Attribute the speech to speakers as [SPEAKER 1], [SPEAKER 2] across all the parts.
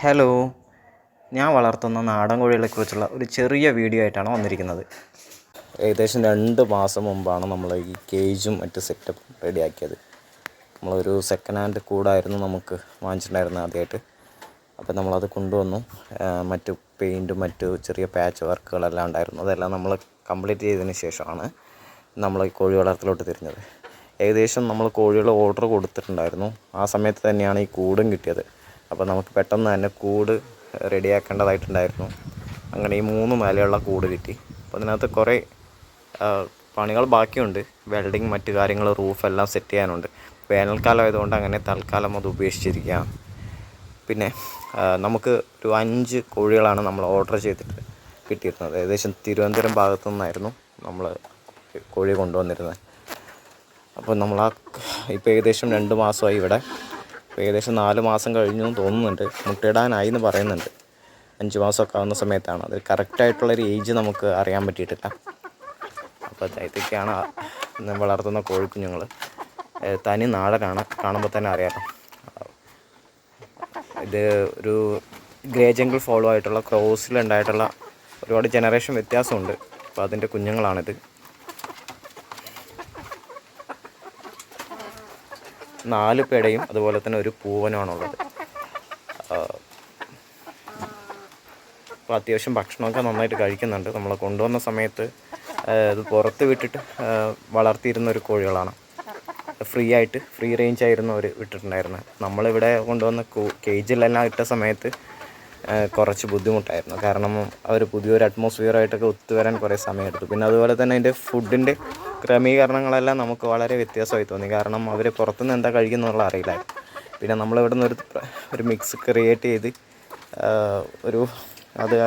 [SPEAKER 1] Hello, ഞാൻ വളർത്തുന്ന നാടൻ കോഴികളെക്കുറിച്ചുള്ള ഒരു ചെറിയ വീഡിയോ ആയിട്ടാണ് വന്നിരിക്കുന്നത്. ഏകദേശം 2 മാസം മുമ്പാണ് നമ്മൾ ഈ കേജും മറ്റ് സെറ്റപ്പ് റെഡിയാക്കിയത്. നമ്മളൊരു സെക്കൻഡ് ഹാൻഡ് കൂടായിരുന്നു നമുക്ക് വാങ്ങിച്ചിട്ടുണ്ടായിരുന്നത് ആദ്യമായിട്ട്. അപ്പോൾ നമ്മളത് കൊണ്ടുവന്നു. മറ്റു പെയിൻറ്റും മറ്റു ചെറിയ പാച്ച് വർക്കുകളെല്ലാം ഉണ്ടായിരുന്നു. അതെല്ലാം നമ്മൾ കംപ്ലീറ്റ് ചെയ്തതിന് ശേഷമാണ് നമ്മൾ ഈ കോഴി വളർത്തലോട്ട് തിരിഞ്ഞത്. ഏകദേശം നമ്മൾ കോഴികൾ ഓർഡർ കൊടുത്തിട്ടുണ്ടായിരുന്നു. ആ സമയത്ത് തന്നെയാണ് ഈ കൂടും കിട്ടിയത്. അപ്പോൾ നമുക്ക് പെട്ടെന്ന് തന്നെ കൂട് റെഡിയാക്കേണ്ടതായിട്ടുണ്ടായിരുന്നു. അങ്ങനെ ഈ 3 മേലെയുള്ള കൂട് കിട്ടി. അപ്പോൾ അതിനകത്ത് കുറേ പണികൾ ബാക്കിയുണ്ട്. വെൽഡിങ് മറ്റു കാര്യങ്ങൾ റൂഫെല്ലാം സെറ്റ് ചെയ്യാനുണ്ട്. വേനൽക്കാലം ആയതുകൊണ്ട് അങ്ങനെ തൽക്കാലം അത് ഉപേക്ഷിച്ചിരിക്കുകയാണ്. പിന്നെ നമുക്ക് ഒരു 5 കോഴികളാണ് നമ്മൾ ഓർഡർ ചെയ്തിട്ട് കിട്ടിയിരുന്നത്. ഏകദേശം തിരുവനന്തപുരം ഭാഗത്തു നിന്നായിരുന്നു നമ്മൾ കോഴി കൊണ്ടുവന്നിരുന്നത്. അപ്പോൾ ഇപ്പോൾ ഏകദേശം 2 മാസമായി ഇവിടെ. ഏകദേശം 4 മാസം കഴിഞ്ഞു എന്ന് തോന്നുന്നുണ്ട്. മുട്ടയിടാനായി എന്ന് പറയുന്നുണ്ട്. 5 മാസമൊക്കെ ആവുന്ന സമയത്താണ്. അത് കറക്റ്റായിട്ടുള്ളൊരു ഏജ് നമുക്ക് അറിയാൻ പറ്റിയിട്ടില്ല. അപ്പോൾ ഇതൊക്കെയാണ് വളർത്തുന്ന കോഴിക്കുഞ്ഞുങ്ങൾ. തനി നാടനാണ്, കാണുമ്പോൾ തന്നെ അറിയാമല്ലോ. ഇത് ഒരു ഗ്രേ ജംഗിൾ ഫോളോ ആയിട്ടുള്ള ക്രോസിലുണ്ടായിട്ടുള്ള ഒരുപാട് ജനറേഷൻ വ്യത്യാസമുണ്ട്. അപ്പോൾ അതിൻ്റെ കുഞ്ഞുങ്ങളാണിത്. 4 പേടയും അതുപോലെ തന്നെ ഒരു പൂവനുമാണുള്ളത്. അപ്പോൾ അത്യാവശ്യം ഭക്ഷണമൊക്കെ നന്നായിട്ട് കഴിക്കുന്നുണ്ട്. നമ്മൾ കൊണ്ടുവന്ന സമയത്ത് ഇത് പുറത്ത് വിട്ടിട്ട് വളർത്തിയിരുന്ന ഒരു കോഴികളാണ്. ഫ്രീ റേഞ്ച് ആയിരുന്നു അവർ വിട്ടിട്ടുണ്ടായിരുന്നത്. നമ്മളിവിടെ കൊണ്ടുവന്ന കേജിലെല്ലാം ഇട്ട സമയത്ത് കുറച്ച് ബുദ്ധിമുട്ടായിരുന്നു. കാരണം അവർ പുതിയൊരു അറ്റ്മോസ്ഫിയറായിട്ടൊക്കെ ഒത്തുവരാൻ കുറേ സമയമെടുത്തു. പിന്നെ അതുപോലെ തന്നെ അതിൻ്റെ ഫുഡിൻ്റെ ക്രമീകരണങ്ങളെല്ലാം നമുക്ക് വളരെ വ്യത്യാസമായി തോന്നി. കാരണം അവർ പുറത്തുനിന്ന് എന്താ കഴിക്കുന്നുള്ള അറിയില്ലായിരുന്നു. പിന്നെ നമ്മളിവിടെ നിന്ന് ഒരു മിക്സ് ക്രിയേറ്റ് ചെയ്ത് അത്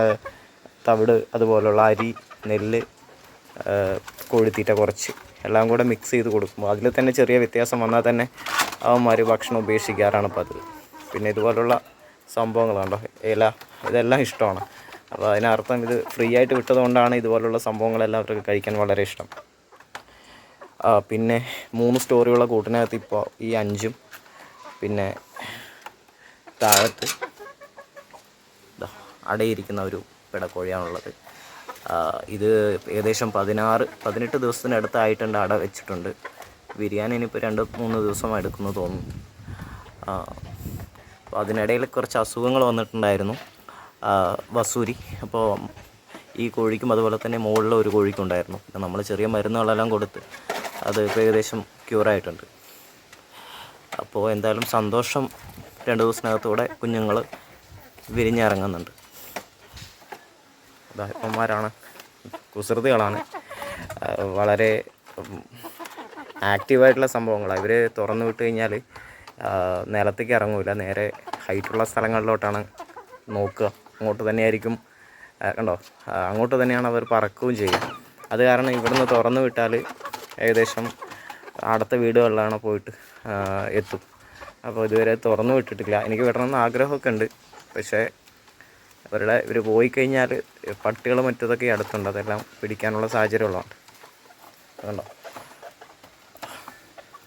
[SPEAKER 1] തവിട് അതുപോലുള്ള അരി, നെല്ല്, കോഴിത്തീറ്റ കുറച്ച് എല്ലാം കൂടെ മിക്സ് ചെയ്ത് കൊടുക്കുമ്പോൾ അതിൽ തന്നെ ചെറിയ വ്യത്യാസം വന്നാൽ തന്നെ അവന്മാർ ഭക്ഷണം ഉപേക്ഷിക്കാറാണ് പതിവ്. പിന്നെ ഇതുപോലുള്ള സംഭവങ്ങളുണ്ടോ, ഇതെല്ലാം ഇഷ്ടമാണ്. അപ്പോൾ അതിനർത്ഥം ഇത് ഫ്രീ ആയിട്ട് വിട്ടതുകൊണ്ടാണ് ഇതുപോലുള്ള സംഭവങ്ങളെല്ലാം അവർക്ക് കഴിക്കാൻ വളരെ ഇഷ്ടം. പിന്നെ 3 സ്റ്റോറിയുള്ള കൂട്ടിനകത്ത് ഇപ്പോൾ ഈ 5ഉം പിന്നെ താഴത്ത് അടയിരിക്കുന്ന ഒരു പിടക്കോഴിയാണുള്ളത്. ഇത് ഏകദേശം 18 ദിവസത്തിനടുത്തായിട്ടുണ്ട് അട വെച്ചിട്ടുണ്ട്. വിരിയാൻ ഇനിയിപ്പോൾ 2-3 ദിവസം എടുക്കുമെന്ന് തോന്നുന്നു. അപ്പോൾ അതിനിടയിൽ കുറച്ച് അസുഖങ്ങൾ വന്നിട്ടുണ്ടായിരുന്നു. വസൂരി. അപ്പോൾ ഈ കോഴിക്കും അതുപോലെ തന്നെ മുകളിൽ ഒരു കോഴിക്കുണ്ടായിരുന്നു. പിന്നെ നമ്മൾ ചെറിയ മരുന്നുകളെല്ലാം കൊടുത്ത് അത് ഇപ്പോൾ ഏകദേശം ക്യൂറായിട്ടുണ്ട്. അപ്പോൾ എന്തായാലും സന്തോഷം, 2 ദിവസത്തിനകത്തൂടെ കുഞ്ഞുങ്ങൾ വിരിഞ്ഞിറങ്ങുന്നുണ്ട്. ഇവന്മാരാണ്, കുസൃതികളാണ്, വളരെ ആക്റ്റീവായിട്ടുള്ള സംഭവങ്ങളാണ്. ഇവർ തുറന്നു വിട്ട് കഴിഞ്ഞാൽ നിലത്തേക്ക് ഇറങ്ങില്ല, നേരെ ഹൈറ്റുള്ള സ്ഥലങ്ങളിലോട്ടാണ് നോക്കുക. അങ്ങോട്ട് തന്നെയായിരിക്കും, കണ്ടോ, അങ്ങോട്ട് തന്നെയാണ് അവർ പറക്കുകയും ചെയ്യുക. അത് കാരണം ഇവിടുന്ന് തുറന്നു വിട്ടാൽ ഏകദേശം അടുത്ത വീടുകളിലാണ് പോയിട്ട് എത്തും. അപ്പോൾ ഇതുവരെ തുറന്നു വിട്ടിട്ടില്ല. എനിക്ക് വിടണമെന്ന് ആഗ്രഹമൊക്കെ ഉണ്ട്. പക്ഷേ ഇവർ പോയി കഴിഞ്ഞാൽ പട്ടികൾ മറ്റതൊക്കെ അടുത്തുണ്ട്, അതെല്ലാം പിടിക്കാനുള്ള സാഹചര്യമുള്ളതാണ്. കണ്ടോ.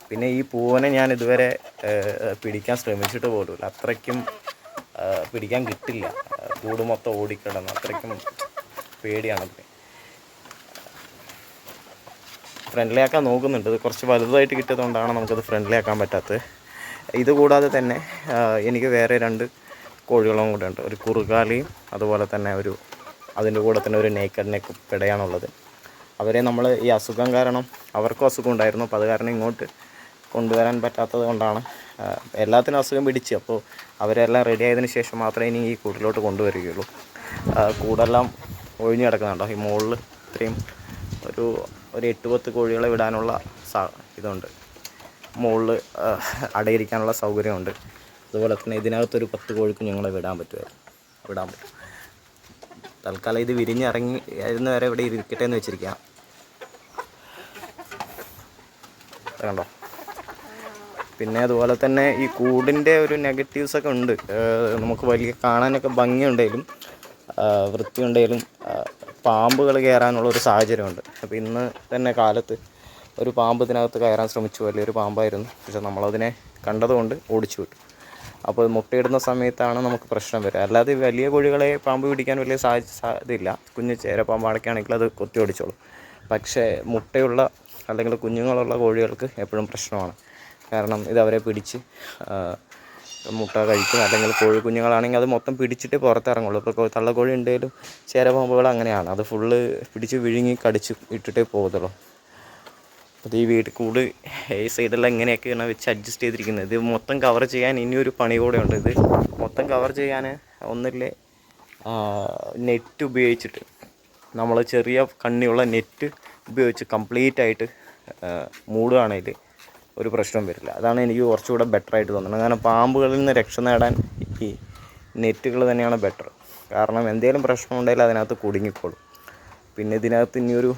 [SPEAKER 1] പിന്നെ ഈ പൂവനെ ഞാൻ ഇതുവരെ പിടിക്കാൻ ശ്രമിച്ചിട്ട് പോലുമില്ല. അത്രയ്ക്കും പിടിക്കാൻ കിട്ടില്ല. കൂട് മൊത്തം ഓടിക്കിടന്ന് അത്രയ്ക്കും പേടിയാണ്. ഫ്രണ്ട്ലി ആക്കാൻ നോക്കുന്നുണ്ട്. ഇത് കുറച്ച് വലുതായിട്ട് കിട്ടിയതുകൊണ്ടാണ് നമുക്കത് ഫ്രണ്ട്ലി ആക്കാൻ പറ്റാത്തത്. ഇതുകൂടാതെ തന്നെ എനിക്ക് വേറെ 2 കോഴികളും കൂടെ ഉണ്ട്. ഒരു കുറുകാലിയും അതുപോലെ തന്നെ അതിൻ്റെ കൂടെ തന്നെ ഒരു നേക്കഡ് നെക്ക് പിടയാണുള്ളത്. അവരെ നമ്മൾ ഈ അസുഖം കാരണം, അവർക്കും അസുഖം ഉണ്ടായിരുന്നു. അപ്പോൾ അത് കാരണം ഇങ്ങോട്ട് കൊണ്ടുവരാൻ പറ്റാത്തത് കൊണ്ടാണ്. എല്ലാത്തിനും അസുഖം പിടിച്ച്. അപ്പോൾ അവരെല്ലാം റെഡി ആയതിനു ശേഷം മാത്രമേ ഇനി ഈ കൂട്ടിലോട്ട് കൊണ്ടുവരികയുള്ളൂ. കൂടെല്ലാം ഒഴിഞ്ഞു കിടക്കുന്നുണ്ടോ. ഈ മുകളിൽ ഇത്രയും ഒരു 8-10 കോഴികളെ വിടാനുള്ള ഇതുണ്ട്. മുകളിൽ അടയിരിക്കാനുള്ള സൗകര്യമുണ്ട്. അതുപോലെ തന്നെ ഇതിനകത്തൊരു 10 കോഴിക്ക് ഞങ്ങളെ വിടാൻ പറ്റും. തൽക്കാലം ഇത് വിരിഞ്ഞിറങ്ങി വരെ ഇവിടെ ഇരിക്കട്ടെ എന്ന് വെച്ചിരിക്കുക. കണ്ടോ. പിന്നെ അതുപോലെ തന്നെ ഈ കൂടിൻ്റെ ഒരു നെഗറ്റീവ്സൊക്കെ ഉണ്ട്. നമുക്ക് വലിയ കാണാനൊക്കെ ഭംഗിയുണ്ടെങ്കിലും വൃത്തിയുണ്ടെങ്കിലും പാമ്പുകൾ കയറാനുള്ളൊരു സാഹചര്യമുണ്ട്. അപ്പോൾ ഇന്ന് തന്നെ കാലത്ത് ഒരു പാമ്പ് ഇതിനകത്ത് കയറാൻ ശ്രമിച്ചു. വലിയൊരു പാമ്പായിരുന്നു. പക്ഷേ നമ്മളതിനെ കണ്ടതുകൊണ്ട് ഓടിച്ചു വിട്ടു. അപ്പോൾ മുട്ടയിടുന്ന സമയത്താണ് നമുക്ക് പ്രശ്നം വരിക. അല്ലാതെ വലിയ കോഴികളെ പാമ്പ് പിടിക്കാൻ വലിയ സാധ്യതയില്ല. കുഞ്ഞ് ചേരപ്പാമ്പാടൊക്കെ ആണെങ്കിൽ അത് കൊത്തി ഓടിച്ചോളും. പക്ഷേ മുട്ടയുള്ള അല്ലെങ്കിൽ കുഞ്ഞുങ്ങളുള്ള കോഴികൾക്ക് എപ്പോഴും പ്രശ്നമാണ്. കാരണം ഇത് അവരെ പിടിച്ച് മുട്ട കഴിക്കും. അല്ലെങ്കിൽ കോഴി കുഞ്ഞുങ്ങളാണെങ്കിൽ അത് മൊത്തം പിടിച്ചിട്ട് പുറത്തിറങ്ങുള്ളൂ. ഇപ്പോൾ തള്ളക്കോഴി ഉണ്ടെങ്കിലും ചേരപ്പാമ്പുകൾ അങ്ങനെയാണ്, അത് ഫുള്ള് പിടിച്ച് വിഴുങ്ങി കടിച്ച് ഇട്ടിട്ടേ പോകത്തുള്ളൂ. അപ്പോൾ ഈ വീട് കൂട് ഈ സൈഡെല്ലാം എങ്ങനെയൊക്കെയാണ് വെച്ച് അഡ്ജസ്റ്റ് ചെയ്തിരിക്കുന്നത്. ഇത് മൊത്തം കവർ ചെയ്യാൻ ഇനിയൊരു പണി കൂടെ ഉണ്ട്. ഇത് മൊത്തം കവർ ചെയ്യാൻ ഒന്നില്ലേ നെറ്റ് ഉപയോഗിച്ചിട്ട്, നമ്മൾ ചെറിയ കണ്ണിയുള്ള നെറ്റ് ഉപയോഗിച്ച് കംപ്ലീറ്റ് ആയിട്ട് മൂടുകയാണെങ്കിൽ ഒരു പ്രശ്നം വരില്ല. അതാണ് എനിക്ക് കുറച്ചുകൂടെ ബെറ്ററായിട്ട് തോന്നുന്നത്. കാരണം പാമ്പുകളിൽ നിന്ന് രക്ഷ നേടാൻ ഈ നെറ്റുകൾ തന്നെയാണ് ബെറ്റർ. കാരണം എന്തെങ്കിലും പ്രശ്നം ഉണ്ടെങ്കിൽ അതിനകത്ത് കുടുങ്ങിക്കോളും. പിന്നെ ഇതിനകത്ത് ഇനിയൊരു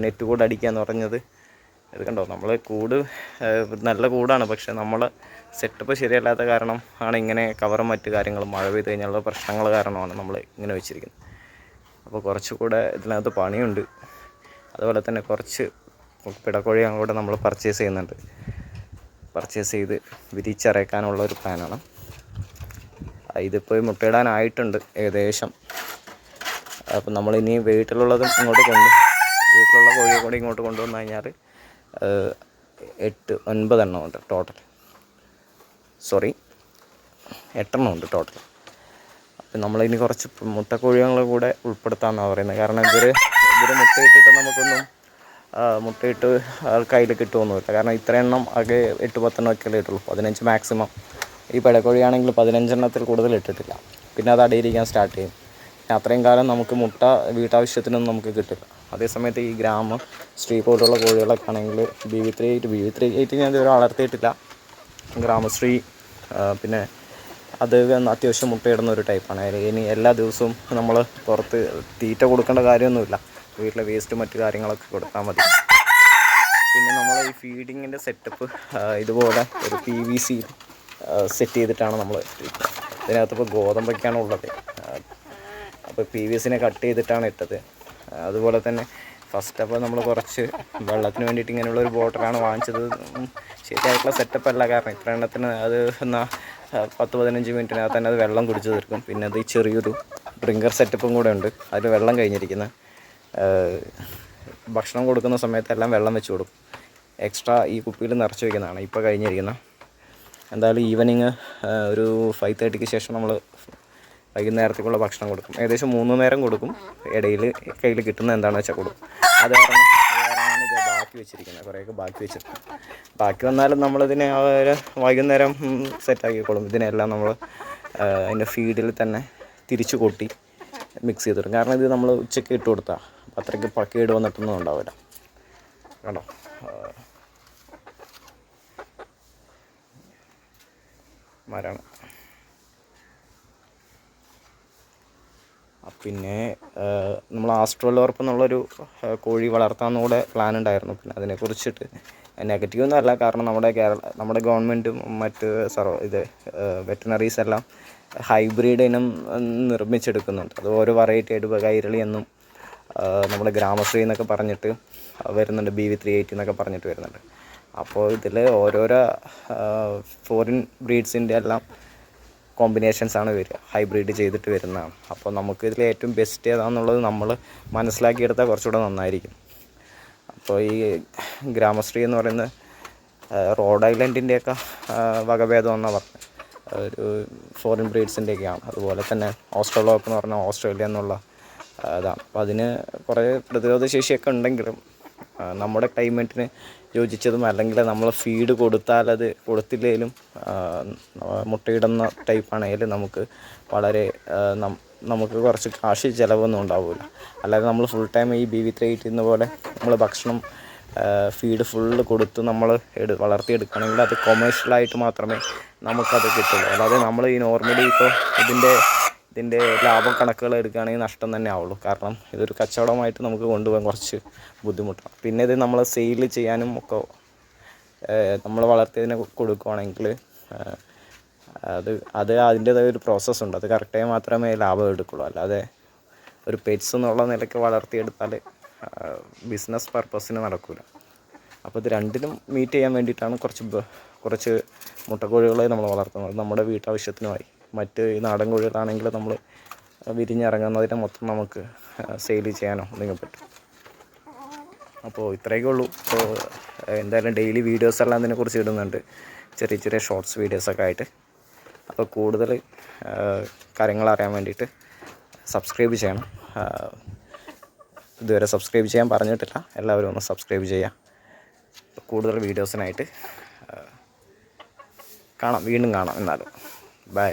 [SPEAKER 1] നെറ്റ് കൂടെ അടിക്കുക എന്ന് പറഞ്ഞത്, ഇത് കണ്ടോ, നമ്മൾ കൂട് നല്ല കൂടാണ്, പക്ഷേ നമ്മൾ സെറ്റപ്പ് ശരിയല്ലാത്ത കാരണം ആണ് ഇങ്ങനെ കവറും മറ്റു കാര്യങ്ങളും മഴ പെയ്ത് കഴിഞ്ഞുള്ള പ്രശ്നങ്ങൾ കാരണമാണ് നമ്മൾ ഇങ്ങനെ വെച്ചിരിക്കുന്നത്. അപ്പോൾ കുറച്ചുകൂടെ ഇതിനകത്ത് പണിയുണ്ട്. അതുപോലെ തന്നെ കുറച്ച് പിടക്കോഴിയും കൂടെ നമ്മൾ പർച്ചേസ് ചെയ്യുന്നുണ്ട്. പർച്ചേസ് ചെയ്ത് വിരിച്ചിറക്കാനുള്ള ഒരു പ്ലാനാണ്. ഇതിപ്പോൾ മുട്ടയിടാനായിട്ടുണ്ട് ഏകദേശം. അപ്പം നമ്മളിനി വീട്ടിലുള്ളതും വീട്ടിലുള്ള കോഴിയെ കൂടി ഇങ്ങോട്ട് കൊണ്ടുവന്നു കഴിഞ്ഞാൽ 9 എണ്ണം ഉണ്ട് ടോട്ടൽ. 8 എണ്ണം ഉണ്ട് ടോട്ടൽ. അപ്പം നമ്മളിനി കുറച്ച് മുട്ടക്കോഴികളെ കൂടെ ഉൾപ്പെടുത്താമെന്നാണ് പറയുന്നത്. കാരണം ഇവർ മുട്ടയിട്ടിട്ട് നമുക്കൊന്നും മുട്ടയിട്ട് കയ്യിൽ കിട്ടുമൊന്നുമില്ല. കാരണം ഇത്ര എണ്ണം ആകെ 8-10 എണ്ണം ഒക്കെ ഇട്ടുള്ളൂ. 15 മാക്സിമം. ഈ പിടക്കോഴിയാണെങ്കിൽ 15 എണ്ണത്തിൽ കൂടുതൽ ഇട്ടിട്ടില്ല. പിന്നെ അത് അടിയിരിക്കാൻ സ്റ്റാർട്ട് ചെയ്യും. അത്രയും കാലം നമുക്ക് മുട്ട വീട്ടാവശ്യത്തിനൊന്നും നമുക്ക് കിട്ടില്ല. അതേസമയത്ത് ഈ ശ്രീ പോലുള്ള കോഴികളൊക്കെ ആണെങ്കിൽ BV3 ഞാൻ ഇതുവരെ വളർത്തിയിട്ടില്ല. ഗ്രാമശ്രീ പിന്നെ അത് അത്യാവശ്യം മുട്ടയിടുന്ന ഒരു ടൈപ്പാണ്. ഇനി എല്ലാ ദിവസവും നമ്മൾ പുറത്ത് തീറ്റ കൊടുക്കേണ്ട കാര്യമൊന്നുമില്ല. വീട്ടിലെ വേസ്റ്റ് മറ്റു കാര്യങ്ങളൊക്കെ കൊടുത്താൽ മതി. പിന്നെ നമ്മൾ ഈ ഫീഡിങ്ങിൻ്റെ സെറ്റപ്പ് ഇതുപോലെ ഒരു PVC സെറ്റ് ചെയ്തിട്ടാണ് നമ്മൾ ഇതിനകത്തിപ്പോൾ ഗോതമ്പൊക്കെയാണ് ഉള്ളത്. അപ്പോൾ PVC കട്ട് ചെയ്തിട്ടാണ് ഇട്ടത്. അതുപോലെ തന്നെ ഫസ്റ്റ് അപ്പോൾ നമ്മൾ കുറച്ച് വെള്ളത്തിന് വേണ്ടിയിട്ട് ഇങ്ങനെയുള്ള ഒരു ബോട്ടിലാണ് വാങ്ങിച്ചത്. ശരിയായിട്ടുള്ള സെറ്റപ്പ് അല്ല. കാരണം ഇത്ര എണ്ണത്തിന് അത് 10-15 മിനിറ്റിനകത്ത് തന്നെ അത് വെള്ളം കുടിച്ച് തീർക്കും. പിന്നെ അത് ചെറിയൊരു ഡ്രിങ്കർ സെറ്റപ്പും കൂടെ ഉണ്ട്. അതിൽ വെള്ളം കഴിഞ്ഞിരിക്കുന്നത്. ഭക്ഷണം കൊടുക്കുന്ന സമയത്തെല്ലാം വെള്ളം വെച്ച് കൊടുക്കും. എക്സ്ട്രാ ഈ കുപ്പിയിൽ നിറച്ച് വയ്ക്കുന്നതാണ് ഇപ്പോൾ കഴിഞ്ഞിരിക്കുന്നത്. എന്തായാലും ഈവനിങ് ഒരു 5:30 ശേഷം നമ്മൾ വൈകുന്നേരത്തേക്കുള്ള ഭക്ഷണം കൊടുക്കും. ഏകദേശം 3 നേരം കൊടുക്കും. ഇടയിൽ കയ്യിൽ കിട്ടുന്ന എന്താണെന്ന് വെച്ചാൽ കൊടുക്കും. അത് കാരണമാണ് ഇത് ബാക്കി വെച്ചിരിക്കുന്നത്. കുറേയൊക്കെ ബാക്കി വെച്ചിട്ടുണ്ട്. ബാക്കി വന്നാലും നമ്മളിതിനെ വൈകുന്നേരം സെറ്റാക്കിക്കോളും. ഇതിനെല്ലാം നമ്മൾ അതിൻ്റെ ഫീഡിൽ തന്നെ തിരിച്ചു കൊട്ടി മിക്സ് ചെയ്തിടും. കാരണം ഇത് നമ്മൾ ഉച്ചയ്ക്ക് ഇട്ട് കൊടുത്താൽ അത്രയ്ക്ക് കേട് വന്നിട്ടൊന്നും ഉണ്ടാവില്ല. കണ്ടോ, മരമാണ്. പിന്നെ നമ്മൾ ആസ്ട്രോലോർപ്പ് എന്നുള്ളൊരു കോഴി വളർത്താമെന്നുകൂടെ പ്ലാൻ ഉണ്ടായിരുന്നു. പിന്നെ അതിനെക്കുറിച്ചിട്ട് നെഗറ്റീവൊന്നും അല്ല. കാരണം നമ്മുടെ ഗവൺമെൻറ്റും മറ്റ് വെറ്ററിനറീസ് എല്ലാം ഹൈബ്രിഡ് ഇനം നിർമ്മിച്ചെടുക്കുന്നുണ്ട്. അത് ഓരോ വെറൈറ്റി ആയിട്ട് കൈരളി എന്നും നമ്മുടെ ഗ്രാമശ്രീ എന്നൊക്കെ പറഞ്ഞിട്ട് വരുന്നുണ്ട്. BV380 എന്നൊക്കെ പറഞ്ഞിട്ട് വരുന്നുണ്ട്. അപ്പോൾ ഇതിൽ ഓരോരോ ഫോറിൻ ബ്രീഡ്സിൻ്റെ എല്ലാം കോമ്പിനേഷൻസാണ് വരിക. ഹൈബ്രിഡ് ചെയ്തിട്ട് വരുന്നതാണ്. അപ്പോൾ നമുക്കിതിൽ ഏറ്റവും ബെസ്റ്റ് ഏതാണെന്നുള്ളത് നമ്മൾ മനസ്സിലാക്കിയെടുത്താൽ കുറച്ചുകൂടെ നന്നായിരിക്കും. അപ്പോൾ ഈ ഗ്രാമശ്രീ എന്ന് പറയുന്നത് റോഡ് ഐലൻഡിൻ്റെയൊക്കെ വകഭേദം എന്നാണ് പറഞ്ഞത്. ഒരു ഫോറിൻ ബ്രീഡ്സിൻ്റെയൊക്കെയാണ്. അതുപോലെ തന്നെ ഓസ്ട്രലോപ്പ് എന്ന് പറഞ്ഞാൽ ഓസ്ട്രേലിയ എന്നുള്ള ഇതാണ്. അപ്പോൾ അതിന് കുറേ പ്രതിരോധ ശേഷിയൊക്കെ ഉണ്ടെങ്കിലും നമ്മുടെ ക്ലൈമറ്റിന് യോജിച്ചതും, അല്ലെങ്കിൽ നമ്മൾ ഫീഡ് കൊടുത്താലത് കൊടുത്തില്ലെങ്കിലും മുട്ടയിടുന്ന ടൈപ്പാണെങ്കിൽ നമുക്ക് വളരെ നമുക്ക് കുറച്ച് കാശ് ചിലവൊന്നും ഉണ്ടാവില്ല. അല്ലാതെ നമ്മൾ ഫുൾ ടൈം ഈ BV380 പോലെ നമ്മൾ ഭക്ഷണം ഫീഡ് ഫുള്ള് കൊടുത്ത് നമ്മൾ വളർത്തിയെടുക്കുകയാണെങ്കിൽ അത് കൊമേഴ്ഷ്യലായിട്ട് മാത്രമേ നമുക്കത് കിട്ടുള്ളൂ. അല്ലാതെ നമ്മൾ ഈ നോർമലി ഇപ്പോൾ ഇതിൻ്റെ ലാഭം കണക്കുകൾ എടുക്കുകയാണെങ്കിൽ നഷ്ടം തന്നെ ആവുള്ളൂ. കാരണം ഇതൊരു കച്ചവടമായിട്ട് നമുക്ക് കൊണ്ടുപോകാൻ കുറച്ച് ബുദ്ധിമുട്ടാണ്. പിന്നെ ഇത് നമ്മൾ സെയിൽ ചെയ്യാനും ഒക്കെ നമ്മൾ വളർത്തിയതിനെ കൊടുക്കുകയാണെങ്കിൽ അതിൻ്റേതായ ഒരു പ്രോസസ്സുണ്ട്. അത് കറക്റ്റായി മാത്രമേ ലാഭം എടുക്കുള്ളൂ. അല്ലാതെ ഒരു പെറ്റ്സ് എന്നുള്ള നിലയ്ക്ക് വളർത്തിയെടുത്താൽ ബിസിനസ് പർപ്പസിന് നടക്കില്ല. അപ്പോൾ ഇത് രണ്ടിനും മീറ്റ് ചെയ്യാൻ വേണ്ടിയിട്ടാണ് കുറച്ച് കുറച്ച് മുട്ടക്കോഴികളെ നമ്മൾ വളർത്തുന്നത് നമ്മുടെ വീട്ടാവശ്യത്തിനുമായി. മറ്റ് ഈ നാടൻ കോഴികളാണെങ്കിൽ നമ്മൾ വിരിഞ്ഞിറങ്ങുന്നതിന് മൊത്തം നമുക്ക് സെയിൽ ചെയ്യാനോ എന്തെങ്കിലും പറ്റും. അപ്പോൾ ഇത്രയൊക്കെ ഉള്ളൂ. അപ്പോൾ എന്തായാലും ഡെയിലി വീഡിയോസെല്ലാം ഇതിനെക്കുറിച്ച് ഇടുന്നുണ്ട്, ചെറിയ ചെറിയ ഷോർട്സ് വീഡിയോസൊക്കെ ആയിട്ട്. അപ്പോൾ കൂടുതൽ കാര്യങ്ങൾ അറിയാൻ വേണ്ടിയിട്ട് സബ്സ്ക്രൈബ് ചെയ്യണം. ഇതുവരെ സബ്സ്ക്രൈബ് ചെയ്യാൻ പറഞ്ഞിട്ടില്ല, എല്ലാവരും ഒന്ന് സബ്സ്ക്രൈബ് ചെയ്യുക. കൂടുതൽ വീഡിയോസിനായിട്ട് വീണ്ടും കാണാം. എന്നാലും ബൈ.